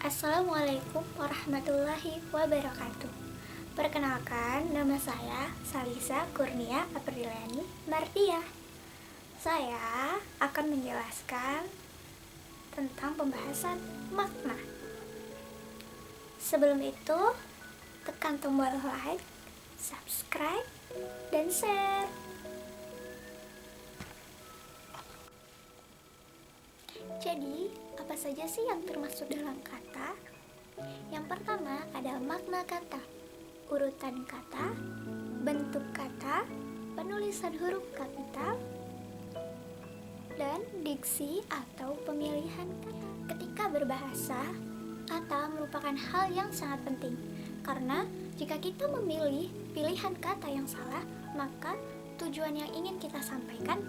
Assalamualaikum warahmatullahi wabarakatuh. Perkenalkan, nama saya Salisa Kurnia Apriliani Mardiah. Saya akan menjelaskan tentang pembahasan makna. Sebelum itu, tekan tombol like, subscribe, dan share. Jadi, apa saja sih yang termasuk dalam kata? Yang pertama ada makna kata, urutan kata, bentuk kata, penulisan huruf kapital, dan diksi atau pemilihan kata. Ketika berbahasa, kata merupakan hal yang sangat penting, karena jika kita memilih pilihan kata yang salah, maka tujuan yang ingin kita sampaikan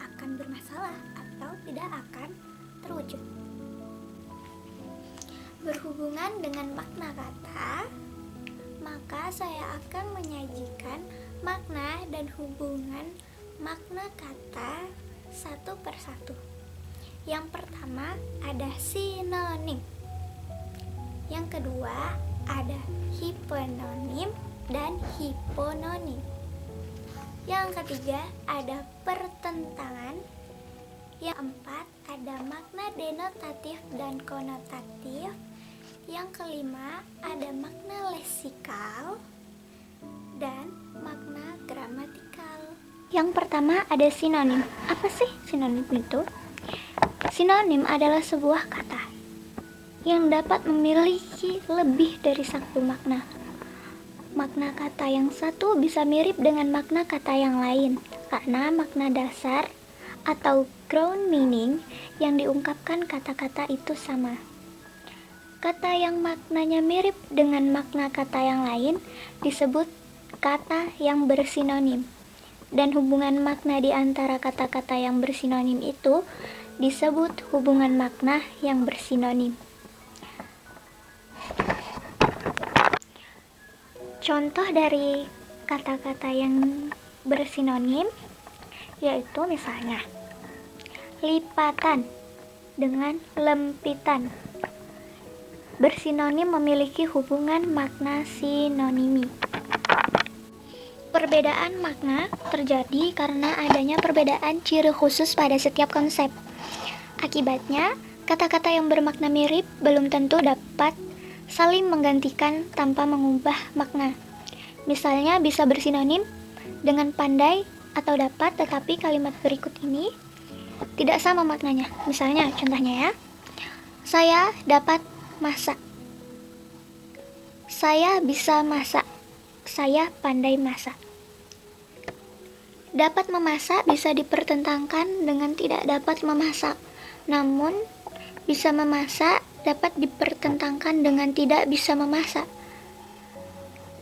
akan bermasalah atau tidak akan terwujud. Berhubungan dengan makna kata, maka saya akan menyajikan makna dan hubungan makna kata satu persatu. Yang pertama ada sinonim. Yang kedua ada hipononim dan hipononim. Yang ketiga ada pertentangan. Yang keempat ada makna denotatif dan konotatif. Yang kelima ada makna leksikal dan makna gramatikal. Yang pertama ada sinonim. Apa sih sinonim itu? Sinonim adalah sebuah kata yang dapat memiliki lebih dari satu makna. Makna kata yang satu bisa mirip dengan makna kata yang lain karena makna dasar atau ground meaning yang diungkapkan kata-kata itu sama. Kata yang maknanya mirip dengan makna kata yang lain disebut kata yang bersinonim, dan hubungan makna di antara kata-kata yang bersinonim itu disebut hubungan makna yang bersinonim. Contoh dari kata-kata yang bersinonim yaitu misalnya lipatan dengan lempitan bersinonim, memiliki hubungan makna sinonimi. Perbedaan makna terjadi karena adanya perbedaan ciri khusus pada setiap konsep. Akibatnya, kata-kata yang bermakna mirip belum tentu dapat saling menggantikan tanpa mengubah makna. Misalnya bisa bersinonim dengan pandai atau dapat, tetapi kalimat berikut ini tidak sama maknanya. Misalnya, contohnya ya, saya dapat masak, saya bisa masak, saya pandai masak. Dapat memasak bisa dipertentangkan dengan tidak dapat memasak, namun bisa memasak dapat dipertentangkan dengan tidak bisa memasak,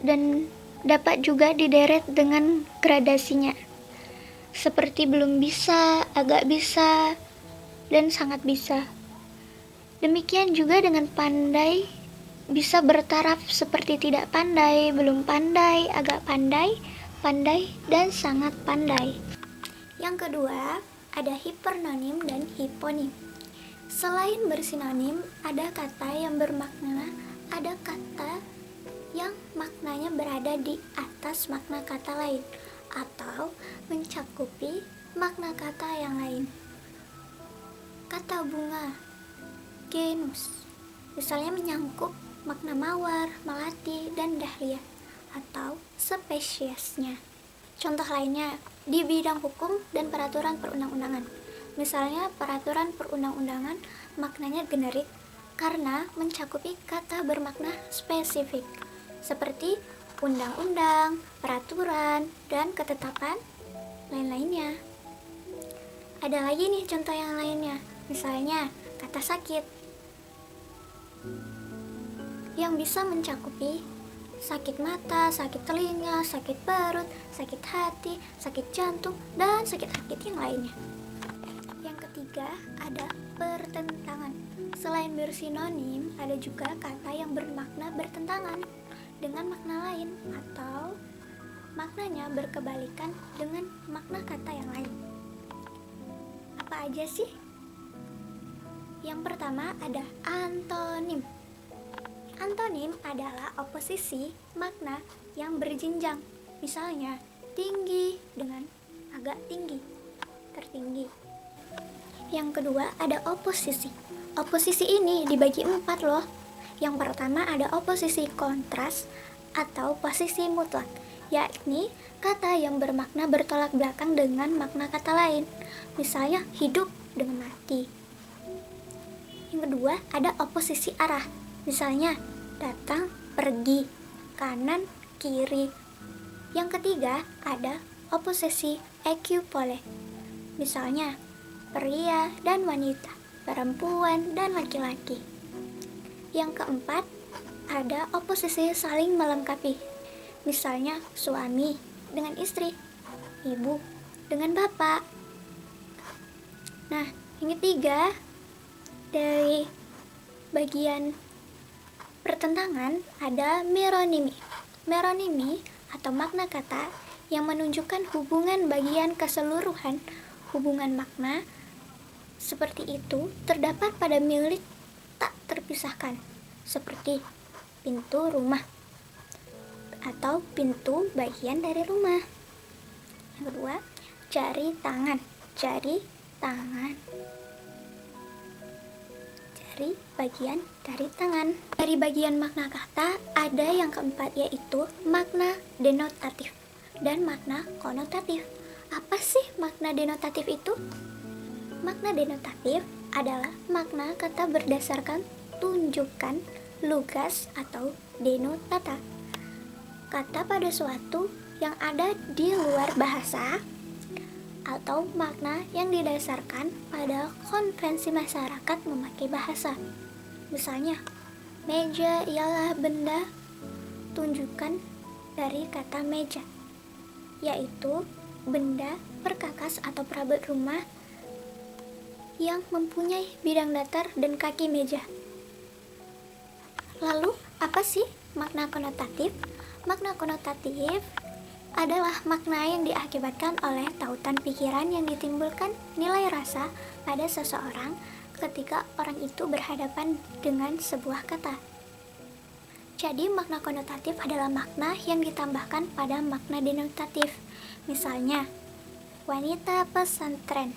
dan dapat juga dideret dengan gradasinya, seperti belum bisa, agak bisa, dan sangat bisa. Demikian juga dengan pandai, bisa bertaraf seperti tidak pandai, belum pandai, agak pandai, pandai, dan sangat pandai. Yang kedua, ada hipernonim dan hiponim. Selain bersinonim, ada kata yang bermakna, ada kata yang maknanya berada di atas makna kata lain atau mencakupi makna kata yang lain. Kata bunga, genus, misalnya menyangkup makna mawar, melati, dan dahlia atau spesiesnya. Contoh lainnya di bidang hukum dan peraturan perundang-undangan. Misalnya peraturan perundang-undangan maknanya generik karena mencakupi kata bermakna spesifik seperti undang-undang, peraturan, dan ketetapan lain-lainnya. Ada lagi nih contoh yang lainnya. Misalnya kata sakit yang bisa mencakupi sakit mata, sakit telinga, sakit perut, sakit hati, sakit jantung, dan sakit-sakit yang lainnya. Yang ketiga ada pertentangan. Selain bersinonim, ada juga kata yang bermakna bertentangan dengan makna lain atau maknanya berkebalikan dengan makna kata yang lain. Apa aja sih? Yang pertama ada antonim. Antonim adalah oposisi makna yang berjenjang. Misalnya, tinggi dengan agak tinggi, tertinggi. Yang kedua ada oposisi. Oposisi ini dibagi 4 loh. Yang pertama ada oposisi kontras atau posisi mutlak, yakni kata yang bermakna bertolak belakang dengan makna kata lain. Misalnya hidup dengan mati. Yang kedua ada oposisi arah. Misalnya datang, pergi, kanan, kiri. Yang ketiga ada oposisi equipole. Misalnya pria dan wanita, perempuan dan laki-laki. Yang keempat ada oposisi saling melengkapi. Misalnya suami dengan istri, ibu dengan bapak. Nah, yang ketiga dari bagian pertentangan ada meronimi. Meronimi atau makna kata yang menunjukkan hubungan bagian keseluruhan hubungan makna seperti itu terdapat pada milik tak terpisahkan, seperti pintu rumah atau pintu bagian dari rumah. Yang kedua, jari tangan. Jari tangan, jari bagian dari tangan. Dari bagian makna kata ada yang keempat, yaitu makna denotatif dan makna konotatif. Apa sih makna denotatif itu? Makna denotatif adalah makna kata berdasarkan tunjukan lugas atau denotata. Kata pada suatu yang ada di luar bahasa atau makna yang didasarkan pada konvensi masyarakat memakai bahasa. Misalnya, meja ialah benda tunjukan dari kata meja, yaitu benda perkakas atau perabot rumah yang mempunyai bidang datar dan kaki meja. Lalu, apa sih makna konotatif? Makna konotatif adalah makna yang diakibatkan oleh tautan pikiran yang ditimbulkan nilai rasa pada seseorang ketika orang itu berhadapan dengan sebuah kata. Jadi, makna konotatif adalah makna yang ditambahkan pada makna denotatif. Misalnya, wanita pesantren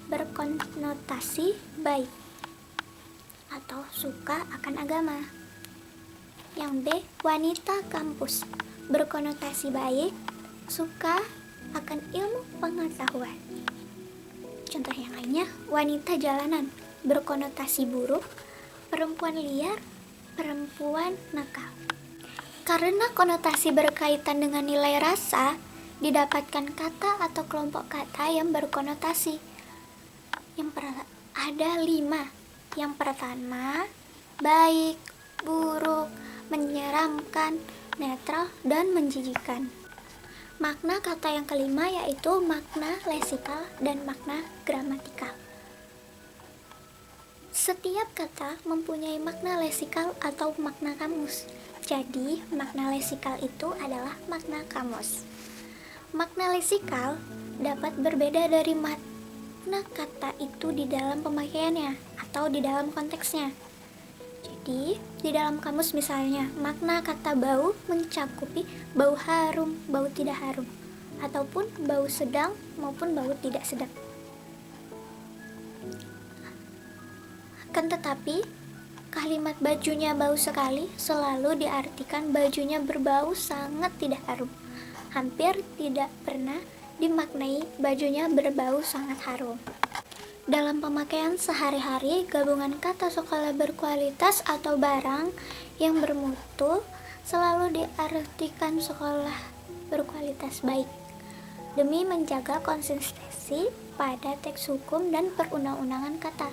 berkonotasi baik atau suka akan agama. Yang B, wanita kampus berkonotasi baik, suka akan ilmu pengetahuan. Contoh yang lainnya, wanita jalanan berkonotasi buruk, perempuan liar, perempuan nakal. Karena konotasi berkaitan dengan nilai rasa, didapatkan kata atau kelompok kata yang berkonotasi. Ada 5. Yang pertama, baik, buruk, menyeramkan, netral, dan menjijikan. Makna kata yang kelima yaitu makna leksikal dan makna gramatikal. Setiap kata mempunyai makna leksikal atau makna kamus. Jadi, makna leksikal itu adalah makna kamus. Makna leksikal dapat berbeda dari makna kata itu di dalam pemakaiannya atau di dalam konteksnya. Jadi, di dalam kamus misalnya, makna kata bau mencakupi bau harum, bau tidak harum, ataupun bau sedang maupun bau tidak sedang. Kan tetapi, kalimat bajunya bau sekali selalu diartikan bajunya berbau sangat tidak harum. Hampir tidak pernah dimaknai bajunya berbau sangat harum. Dalam pemakaian sehari-hari, gabungan kata sekolah berkualitas atau barang yang bermutu selalu diartikan sekolah berkualitas baik, demi menjaga konsistensi pada teks hukum dan perundang-undangan kata.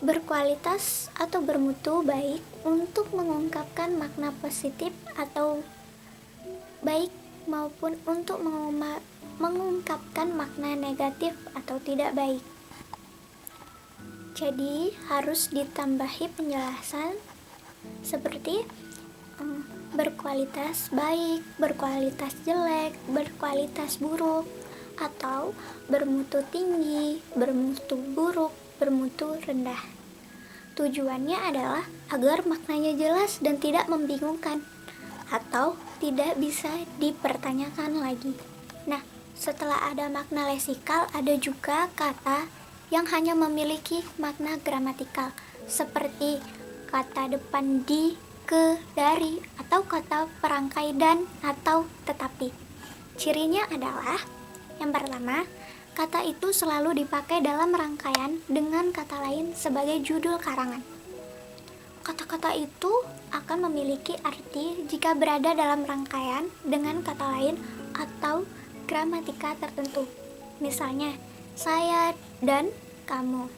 Berkualitas atau bermutu baik untuk mengungkapkan makna positif atau baik maupun untuk mengungkapkan makna negatif atau tidak baik. Jadi harus ditambahi penjelasan seperti berkualitas baik, berkualitas jelek, berkualitas buruk, atau bermutu tinggi, bermutu buruk, bermutu rendah. Tujuannya adalah agar maknanya jelas dan tidak membingungkan atau tidak bisa dipertanyakan lagi. Nah, setelah ada makna leksikal, ada juga kata yang hanya memiliki makna gramatikal, seperti kata depan di, ke, dari, atau kata perangkai dan atau tetapi. Cirinya adalah, yang pertama, kata itu selalu dipakai dalam rangkaian dengan kata lain sebagai judul karangan. Kata-kata itu akan memiliki arti jika berada dalam rangkaian dengan kata lain atau gramatika tertentu. Misalnya, saya dan kamu,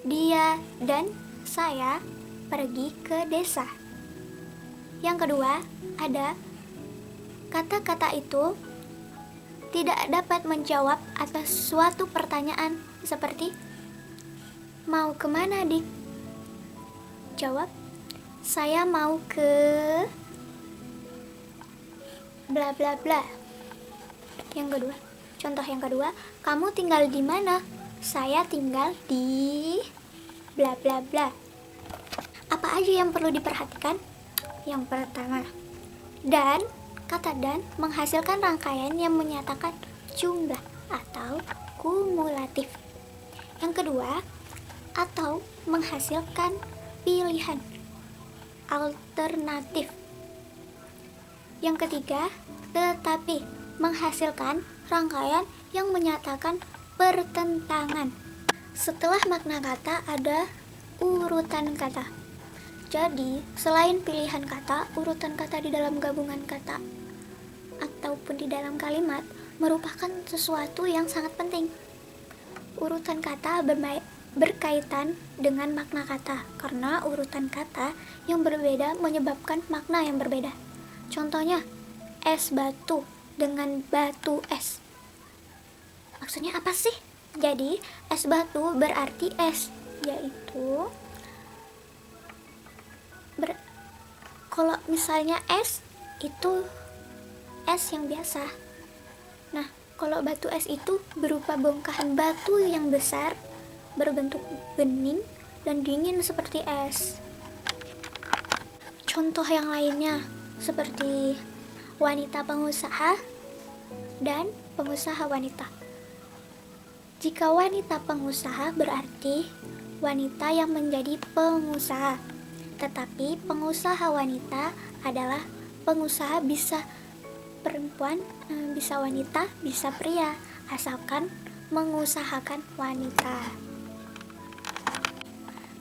dia dan saya pergi ke desa. Yang kedua, ada kata-kata itu tidak dapat menjawab atas suatu pertanyaan seperti mau kemana dik? Jawab, saya mau ke bla bla bla. Contoh yang kedua, kamu tinggal di mana? Saya tinggal di bla bla bla. Apa aja yang perlu diperhatikan? Yang pertama, dan kata dan menghasilkan rangkaian yang menyatakan jumlah atau kumulatif. Yang kedua, atau menghasilkan pilihan alternatif. Yang ketiga, tetapi menghasilkan rangkaian yang menyatakan pertentangan. Setelah makna kata ada urutan kata. Jadi, selain pilihan kata, urutan kata di dalam gabungan kata ataupun di dalam kalimat merupakan sesuatu yang sangat penting. Urutan kata berkaitan dengan makna kata, karena urutan kata yang berbeda menyebabkan makna yang berbeda. Contohnya, es batu dengan batu es. Maksudnya apa sih? Jadi, es batu berarti es, yaitu kalau misalnya es itu es yang biasa. Nah, kalau batu es itu berupa bongkahan batu yang besar, berbentuk bening dan dingin seperti es. Contoh yang lainnya seperti wanita pengusaha dan pengusaha wanita. Jika wanita pengusaha berarti wanita yang menjadi pengusaha. Tetapi pengusaha wanita adalah pengusaha bisa perempuan, bisa wanita, bisa pria, asalkan mengusahakan wanita.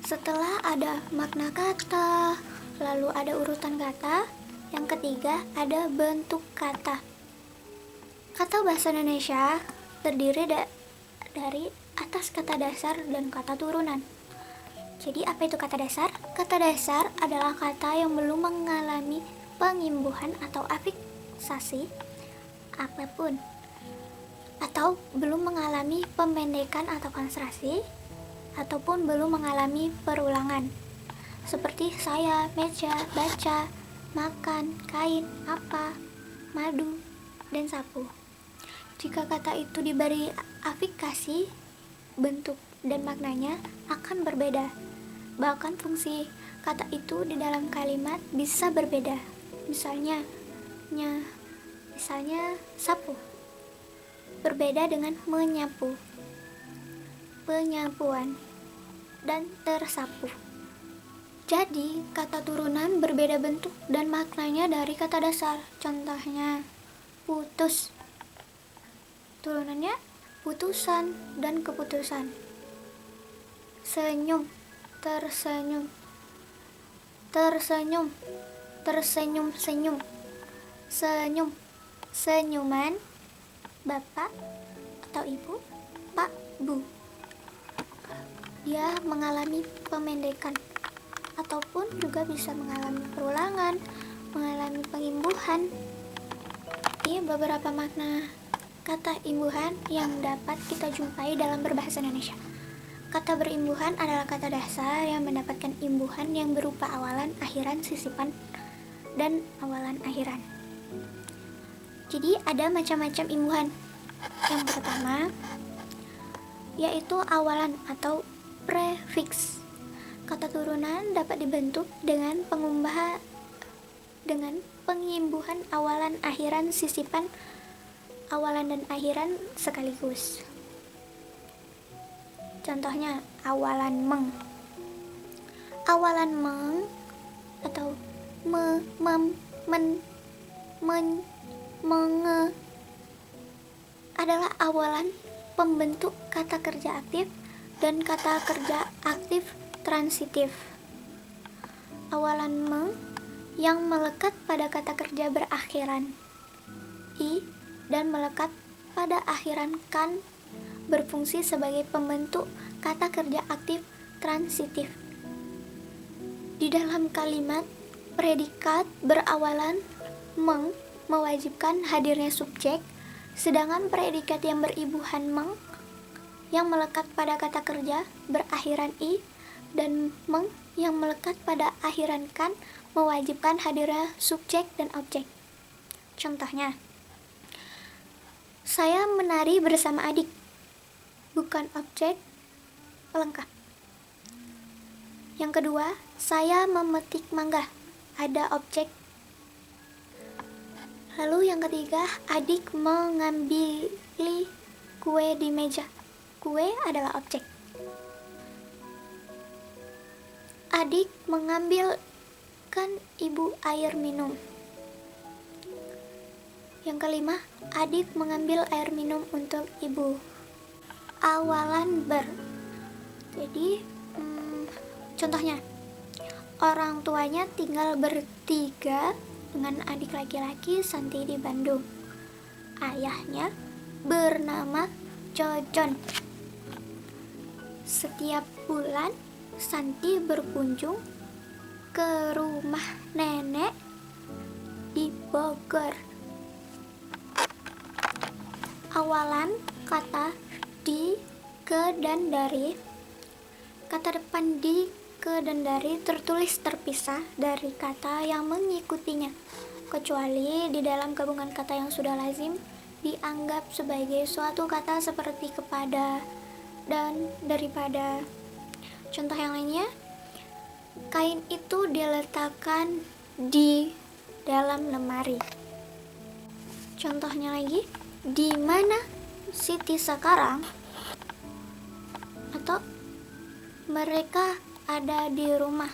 Setelah ada makna kata, lalu ada urutan kata, yang ketiga ada bentuk kata. Kata bahasa Indonesia terdiri dari atas kata dasar dan kata turunan. Jadi apa itu kata dasar? Kata dasar adalah kata yang belum mengalami pengimbuhan atau afiksasi apapun, atau belum mengalami pemendekan atau konstruksi, ataupun belum mengalami perulangan. Seperti saya, meja, baca, makan, kain, apa, madu, dan sapu. Jika kata itu diberi afikasi, bentuk dan maknanya akan berbeda. Bahkan fungsi kata itu di dalam kalimat bisa berbeda. Misalnya sapu berbeda dengan menyapu, penyapuan, dan tersapu. Jadi, kata turunan berbeda bentuk dan maknanya dari kata dasar. Contohnya, putus. Turunannya putusan dan keputusan. Senyum, tersenyum, tersenyum, tersenyum-senyum, senyum, senyuman, bapak atau ibu, pak, bu. Dia mengalami pemendekan ataupun juga bisa mengalami perulangan, mengalami pengimbuhan. Ini beberapa makna kata imbuhan yang dapat kita jumpai dalam berbahasa Indonesia. Kata berimbuhan adalah kata dasar yang mendapatkan imbuhan yang berupa awalan, akhiran, sisipan, dan awalan akhiran. Jadi ada macam-macam imbuhan. Yang pertama yaitu awalan atau prefiks. Kata turunan dapat dibentuk dengan pengimbuhan awalan akhiran sisipan awalan dan akhiran sekaligus. Contohnya awalan meng. Awalan meng atau me, mem, men, men, menge adalah awalan pembentuk kata kerja aktif dan kata kerja aktif transitif. Awalan meng yang melekat pada kata kerja berakhiran i dan melekat pada akhiran kan berfungsi sebagai pembentuk kata kerja aktif transitif. Di dalam kalimat, predikat berawalan meng mewajibkan hadirnya subjek, sedangkan predikat yang beribuhan meng yang melekat pada kata kerja berakhiran i dan meng yang melekat pada akhiran kan mewajibkan hadirnya subjek dan objek. Contohnya, saya menari bersama adik, bukan objek pelengkap. Yang kedua, saya memetik mangga, ada objek. Lalu yang ketiga, adik mengambil kue di meja, kue adalah objek. Adik mengambilkan ibu air minum. Yang kelima, adik mengambil air minum untuk ibu. Awalan ber. Jadi, contohnya, orang tuanya tinggal bertiga dengan adik laki-laki Santi di Bandung. Ayahnya bernama Jojon. Setiap bulan Santi berkunjung ke rumah nenek di Bogor. Awalan kata di, ke, dan dari. Kata depan di, ke, dan dari tertulis terpisah dari kata yang mengikutinya, kecuali di dalam gabungan kata yang sudah lazim dianggap sebagai suatu kata seperti kepada dan daripada. Contoh yang lainnya, kain itu diletakkan di dalam lemari. Contohnya lagi, di mana Siti sekarang? Atau mereka ada di rumah.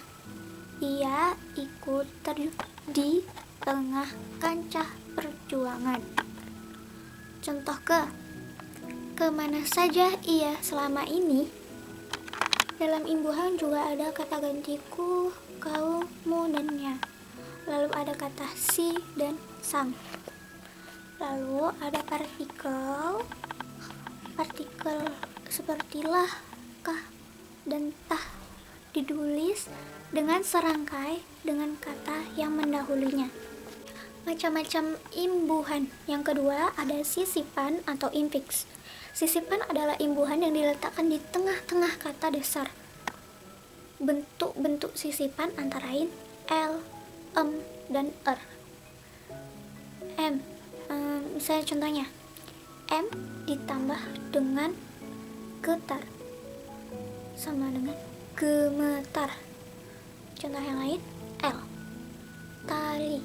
Ia ikut terjun di tengah kancah perjuangan. Contoh kemana saja ia selama ini? Dalam imbuhan juga ada kata gantiku, kau, mu, dan nya. Lalu ada kata si dan sang. Lalu ada partikel seperti lah, kah, dan tah ditulis dengan serangkai dengan kata yang mendahulunya. Macam-macam imbuhan. Yang kedua ada sisipan atau infiks. Sisipan adalah imbuhan yang diletakkan di tengah-tengah kata dasar. Bentuk-bentuk sisipan antara lain l, dan er. Misalnya contohnya, m ditambah dengan getar sama dengan gemetar. Contoh yang lain, l, tali,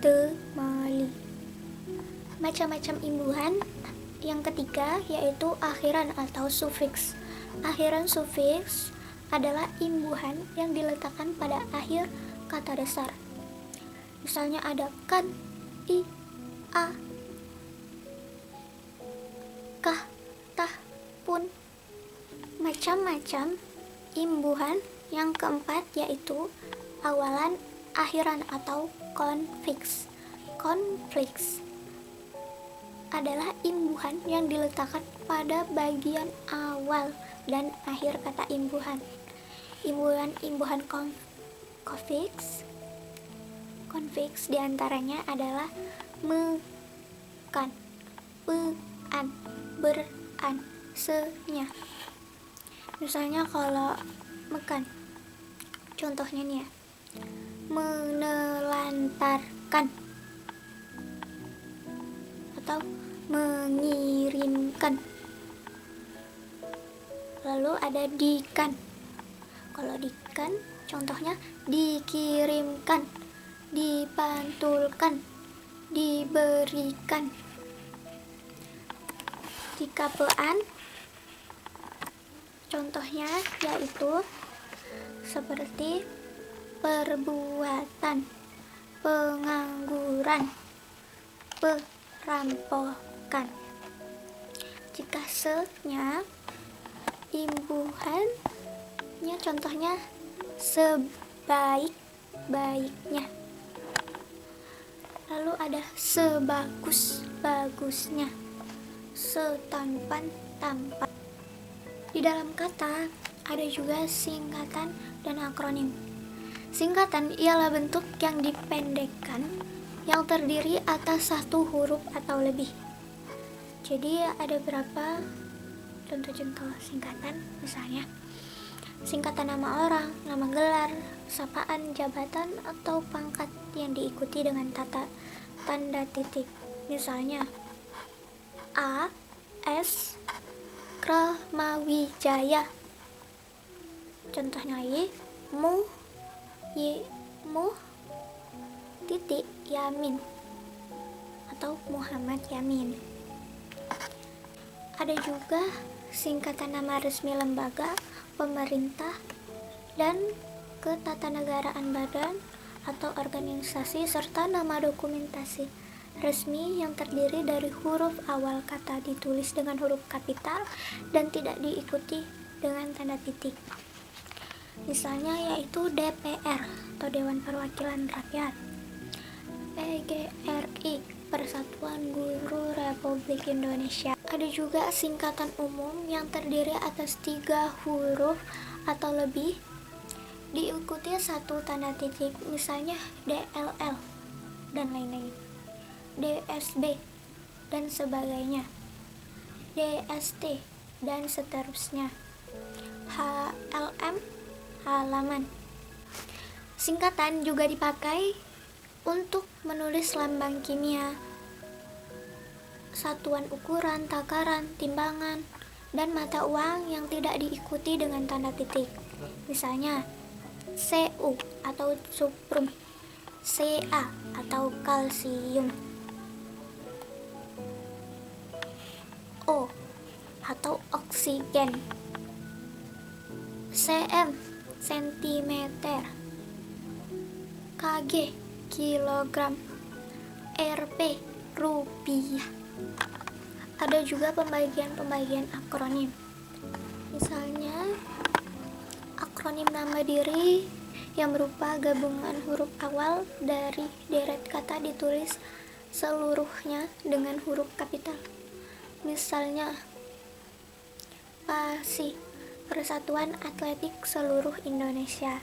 temali. Macam-macam imbuhan. Yang ketiga yaitu akhiran atau sufiks. Akhiran sufiks adalah imbuhan yang diletakkan pada akhir kata dasar. Misalnya ada kan, i, a, kah, tah, pun. Macam-macam imbuhan. Yang keempat yaitu awalan akhiran atau konfiks. Konfiks adalah imbuhan yang diletakkan pada bagian awal dan akhir kata imbuhan. Imbuhan konfiks diantaranya adalah mekan, pean, beran, senya. Misalnya kalau mekan, contohnya nih ya, menelantarkan atau mengirimkan. Lalu ada dikan, Kalau dikan, contohnya dikirimkan, dipantulkan, diberikan. Jika pean, contohnya yaitu seperti perbuatan, pengangguran, perampokan. Jika se-nya, imbuhannya contohnya sebaik-baiknya. Lalu ada sebagus-bagusnya, setampan-tampan. Di dalam kata ada juga singkatan dan akronim. Singkatan ialah bentuk yang dipendekkan yang terdiri atas satu huruf atau lebih. Jadi ada berapa contoh-contoh singkatan, misalnya singkatan nama orang, nama gelar, sapaan, jabatan, atau pangkat yang diikuti dengan tanda titik. Misalnya A. S. Kramawijaya. Contohnya lagi Mu titik Yamin atau Muhammad Yamin. Ada juga singkatan nama resmi lembaga, pemerintah, dan ketatanegaraan badan atau organisasi, serta nama dokumentasi resmi yang terdiri dari huruf awal kata ditulis dengan huruf kapital dan tidak diikuti dengan tanda titik. Misalnya yaitu DPR atau Dewan Perwakilan Rakyat, PGRI, Persatuan Guru Republik Indonesia. Ada juga singkatan umum yang terdiri atas 3 huruf atau lebih diikuti satu tanda titik, misalnya DLL dan lain-lain, DSB dan sebagainya, DST dan seterusnya, HLM, halaman. Singkatan juga dipakai untuk menulis lambang kimia, satuan ukuran, takaran, timbangan, dan mata uang yang tidak diikuti dengan tanda titik. Misalnya Cu atau suprum, Ca atau kalsium, O atau oksigen, Cm sentimeter, Kg kilogram, Rp rupiah. Ada juga pembagian akronim. Misalnya akronim nama diri yang berupa gabungan huruf awal dari deret kata ditulis seluruhnya dengan huruf kapital. Misalnya PASI, Persatuan Atletik Seluruh Indonesia.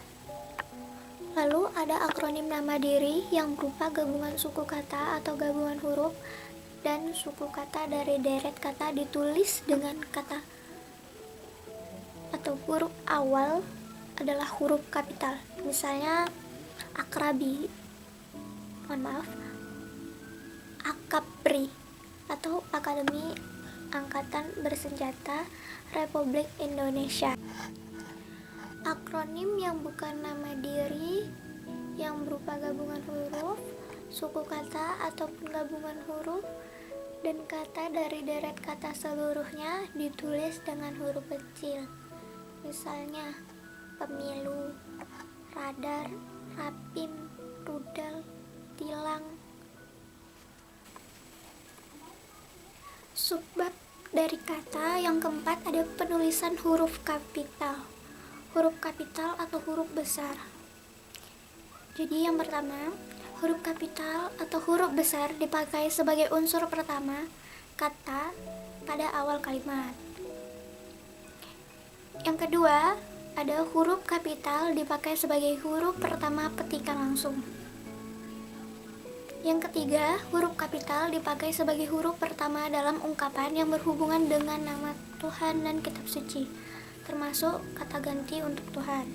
Lalu ada akronim nama diri yang berupa gabungan suku kata atau gabungan huruf dan suku kata dari deret kata ditulis dengan kata atau huruf awal adalah huruf kapital. Misalnya Akapri atau Akademi Angkatan Bersenjata Republik Indonesia. Akronim yang bukan nama diri yang berupa gabungan huruf, suku kata ataupun gabungan huruf dan kata dari deret kata seluruhnya ditulis dengan huruf kecil. Misalnya pemilu, radar, rapim, rudal, tilang. Subbab dari kata yang keempat ada penulisan huruf kapital. Huruf kapital atau huruf besar. Jadi yang pertama, huruf kapital atau huruf besar dipakai sebagai unsur pertama kata pada awal kalimat. Yang kedua, ada huruf kapital dipakai sebagai huruf pertama petikan langsung. Yang ketiga, huruf kapital dipakai sebagai huruf pertama dalam ungkapan yang berhubungan dengan nama Tuhan dan kitab suci, termasuk kata ganti untuk Tuhan.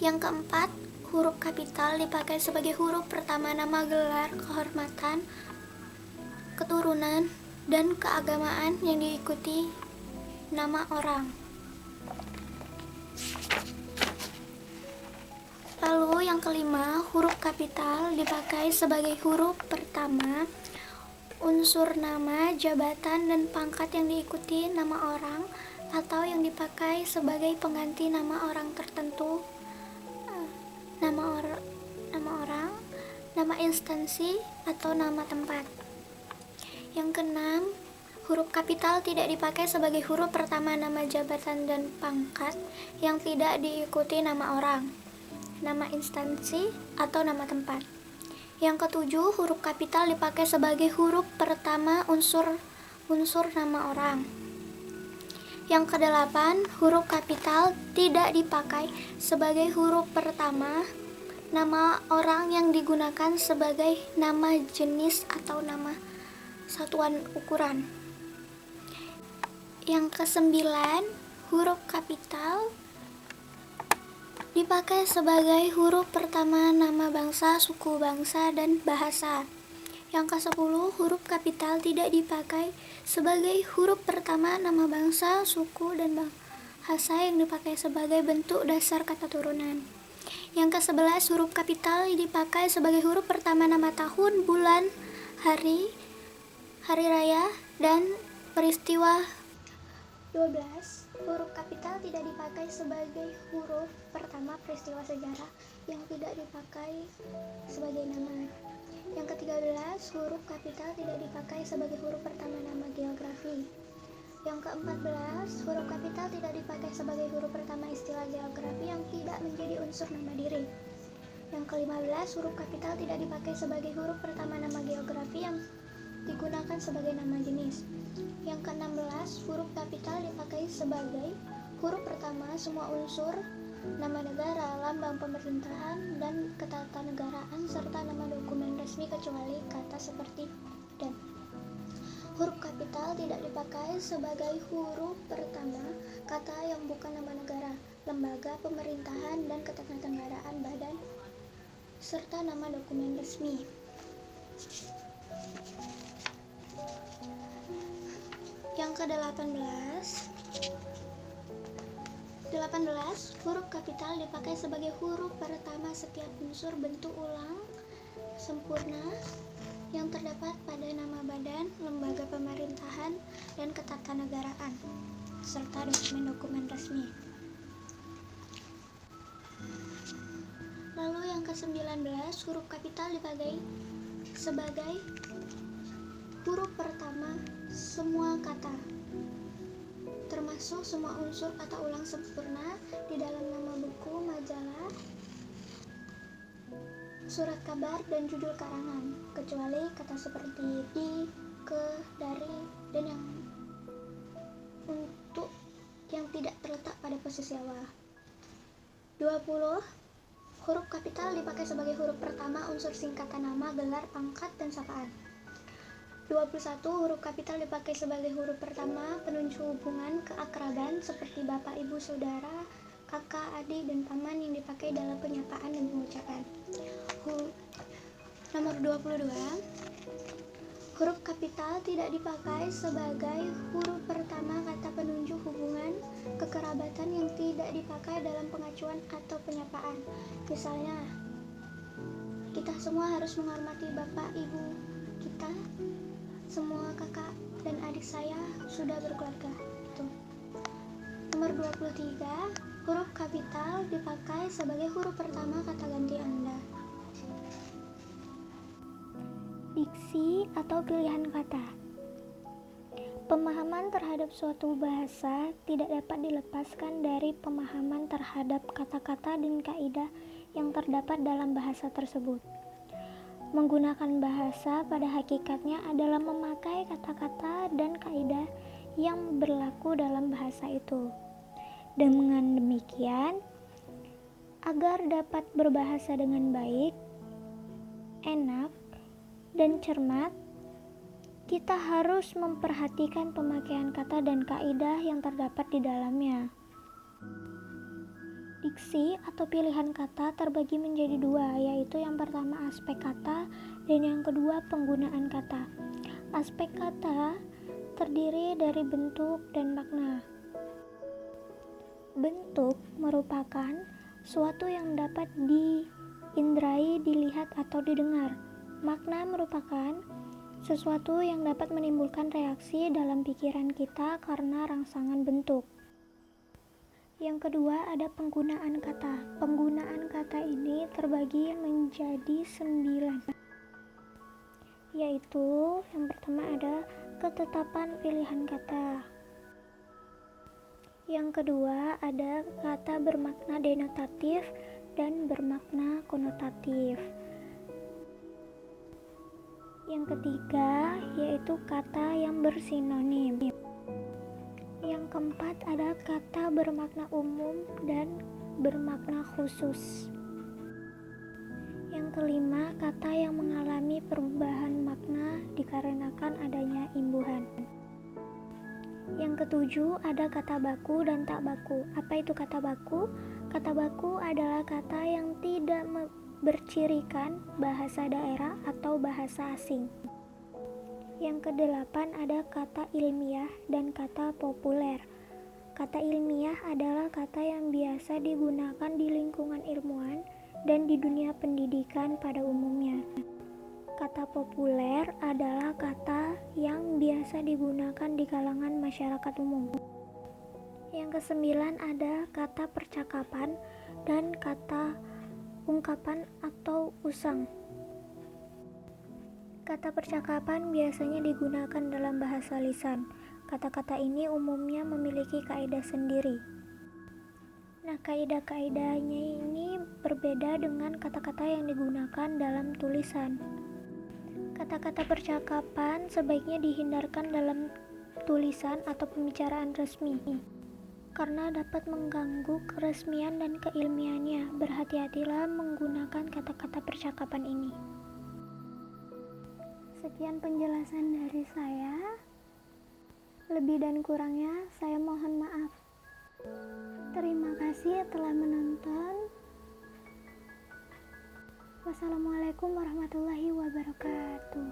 Yang keempat, huruf kapital dipakai sebagai huruf pertama nama gelar, kehormatan, keturunan, dan keagamaan yang diikuti nama orang. Lalu yang kelima, huruf kapital dipakai sebagai huruf pertama unsur nama, jabatan, dan pangkat yang diikuti nama orang atau yang dipakai sebagai pengganti nama orang tertentu, nama orang, nama instansi, atau nama tempat. Yang keenam, huruf kapital tidak dipakai sebagai huruf pertama nama jabatan dan pangkat yang tidak diikuti nama orang, nama instansi, atau nama tempat. Yang ketujuh, huruf kapital dipakai sebagai huruf pertama unsur nama orang. Yang kedelapan, huruf kapital tidak dipakai sebagai huruf pertama nama orang yang digunakan sebagai nama jenis atau nama satuan ukuran. Yang kesembilan, huruf kapital dipakai sebagai huruf pertama nama bangsa, suku bangsa, dan bahasa. Yang ke-10, huruf kapital tidak dipakai sebagai huruf pertama nama bangsa, suku, dan bahasa yang dipakai sebagai bentuk dasar kata turunan. Yang ke-11, huruf kapital dipakai sebagai huruf pertama nama tahun, bulan, hari raya, dan peristiwa. 12. Huruf kapital tidak dipakai sebagai huruf pertama peristiwa sejarah yang tidak dipakai sebagai nama. Yang ke-13, huruf kapital tidak dipakai sebagai huruf pertama nama geografi. Yang ke-14, huruf kapital tidak dipakai sebagai huruf pertama istilah geografi yang tidak menjadi unsur nama diri. Yang ke-15, huruf kapital tidak dipakai sebagai huruf pertama nama geografi yang digunakan sebagai nama jenis. Yang ke-16, huruf kapital dipakai sebagai huruf pertama semua unsur nama negara, lambang pemerintahan, dan ketatanegaraan serta nama dokumen resmi kecuali kata seperti dan. Huruf kapital tidak dipakai sebagai huruf pertama kata yang bukan nama negara, lembaga pemerintahan, dan ketatanegaraan badan serta nama dokumen resmi. Yang ke-18, huruf kapital dipakai sebagai huruf pertama setiap unsur bentuk ulang sempurna yang terdapat pada nama badan, lembaga pemerintahan, dan ketatanegaraan serta dokumen-dokumen resmi. Lalu yang ke-19, huruf kapital dipakai sebagai huruf pertama semua kata, termasuk semua unsur kata ulang sempurna di dalam nama buku, majalah, surat kabar, dan judul karangan, kecuali kata seperti di, ke, dari, dan yang untuk yang tidak terletak pada posisi awal. 20. Huruf kapital dipakai sebagai huruf pertama unsur singkatan nama, gelar, pangkat, dan sapaan. 21. Huruf kapital dipakai sebagai huruf pertama penunjuk hubungan keakraban seperti bapak, ibu, saudara, kakak, adik, dan paman yang dipakai dalam penyapaan dan pengucapan. Nomor 22. Huruf kapital tidak dipakai sebagai huruf pertama kata penunjuk hubungan kekerabatan yang tidak dipakai dalam pengacuan atau penyapaan. Misalnya, kita semua harus menghormati bapak, ibu kita. Semua kakak dan adik saya sudah berkeluarga. Nomor 23. Huruf kapital dipakai sebagai huruf pertama kata ganti Anda. Diksi atau pilihan kata. Pemahaman terhadap suatu bahasa tidak dapat dilepaskan dari pemahaman terhadap kata-kata dan kaidah yang terdapat dalam bahasa tersebut. Menggunakan bahasa pada hakikatnya adalah memakai kata-kata dan kaidah yang berlaku dalam bahasa itu. Dengan demikian, agar dapat berbahasa dengan baik, enak, dan cermat, kita harus memperhatikan pemakaian kata dan kaidah yang terdapat di dalamnya. Diksi atau pilihan kata terbagi menjadi dua, yaitu yang pertama aspek kata dan yang kedua penggunaan kata. Aspek kata terdiri dari bentuk dan makna. Bentuk merupakan suatu yang dapat diindrai, dilihat, atau didengar. Makna merupakan sesuatu yang dapat menimbulkan reaksi dalam pikiran kita karena rangsangan bentuk. Yang kedua ada penggunaan kata. Penggunaan kata ini terbagi menjadi 9, yaitu yang pertama ada ketetapan pilihan kata. Yang kedua ada kata bermakna denotatif dan bermakna konotatif. Yang ketiga yaitu kata yang bersinonim. Yang keempat ada kata bermakna umum dan bermakna khusus. Yang kelima, kata yang mengalami perubahan makna dikarenakan adanya imbuhan. Yang ketujuh, ada kata baku dan tak baku. Apa itu kata baku? Kata baku adalah kata yang tidak bercirikan bahasa daerah atau bahasa asing. Yang kedelapan ada kata ilmiah dan kata populer. Kata ilmiah adalah kata yang biasa digunakan di lingkungan ilmuwan dan di dunia pendidikan pada umumnya. Kata populer adalah kata yang biasa digunakan di kalangan masyarakat umum. Yang kesembilan ada kata percakapan dan kata ungkapan atau usang. Kata percakapan biasanya digunakan dalam bahasa lisan. Kata-kata ini umumnya memiliki kaidah sendiri. Nah, kaidah-kaidahnya ini berbeda dengan kata-kata yang digunakan dalam tulisan. Kata-kata percakapan sebaiknya dihindarkan dalam tulisan atau pembicaraan resmi, karena dapat mengganggu keresmian dan keilmiahannya. Berhati-hatilah menggunakan kata-kata percakapan ini. Sekian penjelasan dari saya. Lebih dan kurangnya saya mohon maaf. Terima kasih telah menonton. Wassalamualaikum warahmatullahi wabarakatuh.